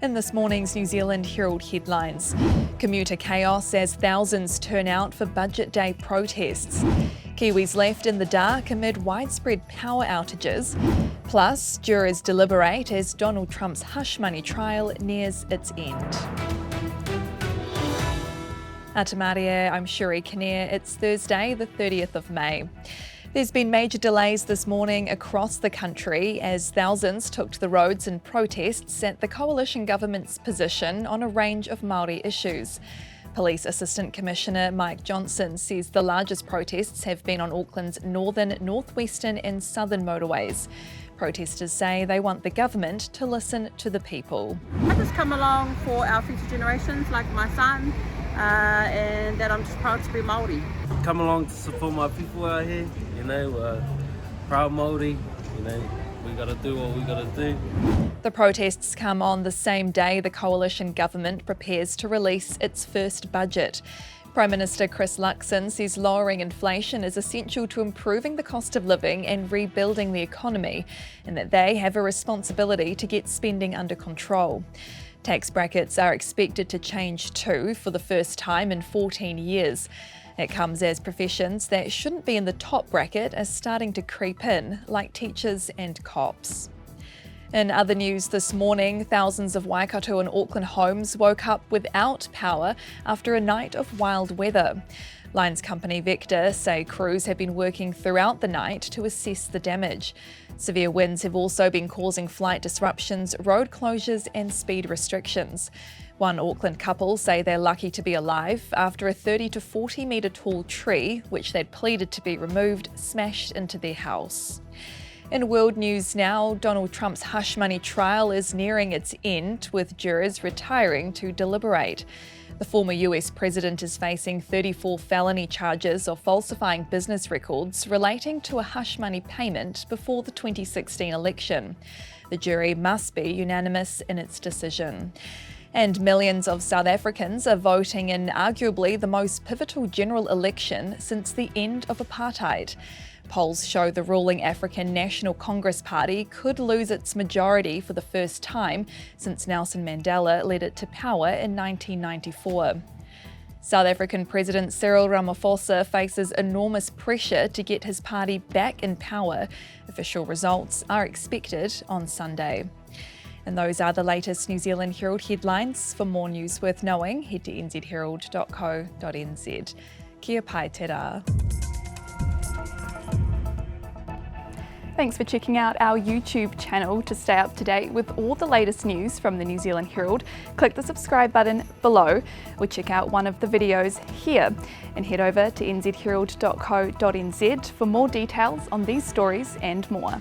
In this morning's New Zealand Herald headlines, commuter chaos as thousands turn out for Budget Day protests. Kiwis left in the dark amid widespread power outages. Plus, jurors deliberate as Donald Trump's hush money trial nears its end. Ata Māori, I'm Shuri Kinnear. It's Thursday, the 30th of May. There's been major delays this morning across the country as thousands took to the roads in protests at the coalition government's position on a range of Māori issues. Police Assistant Commissioner Mike Johnson says the largest protests have been on Auckland's northern, northwestern and southern motorways. Protesters say they want the government to listen to the people. I just come along for our future generations, like my son, and that I'm just proud to be Māori. Come along to support my people out here, proud Māori, we gotta do what we gotta do. The protests come on the same day the coalition government prepares to release its first budget. Prime Minister Chris Luxon says lowering inflation is essential to improving the cost of living and rebuilding the economy, and that they have a responsibility to get spending under control. Tax brackets are expected to change too for the first time in 14 years. It comes as professions that shouldn't be in the top bracket are starting to creep in, like teachers and cops. In other news this morning, thousands of Waikato and Auckland homes woke up without power after a night of wild weather. Lines company Vector say crews have been working throughout the night to assess the damage. Severe winds have also been causing flight disruptions, road closures and speed restrictions. One Auckland couple say they're lucky to be alive after a 30 to 40 metre tall tree, which they'd pleaded to be removed, smashed into their house. In world news now, Donald Trump's hush money trial is nearing its end, with jurors retiring to deliberate. The former US president is facing 34 felony charges of falsifying business records relating to a hush money payment before the 2016 election. The jury must be unanimous in its decision. And millions of South Africans are voting in arguably the most pivotal general election since the end of apartheid. Polls show the ruling African National Congress Party could lose its majority for the first time since Nelson Mandela led it to power in 1994. South African President Cyril Ramaphosa faces enormous pressure to get his party back in power. Official results are expected on Sunday. And those are the latest New Zealand Herald headlines. For more news worth knowing, head to nzherald.co.nz. Kia pai te rā. Thanks for checking out our YouTube channel to stay up to date with all the latest news from the New Zealand Herald. Click the subscribe button below or check out one of the videos here and head over to nzherald.co.nz for more details on these stories and more.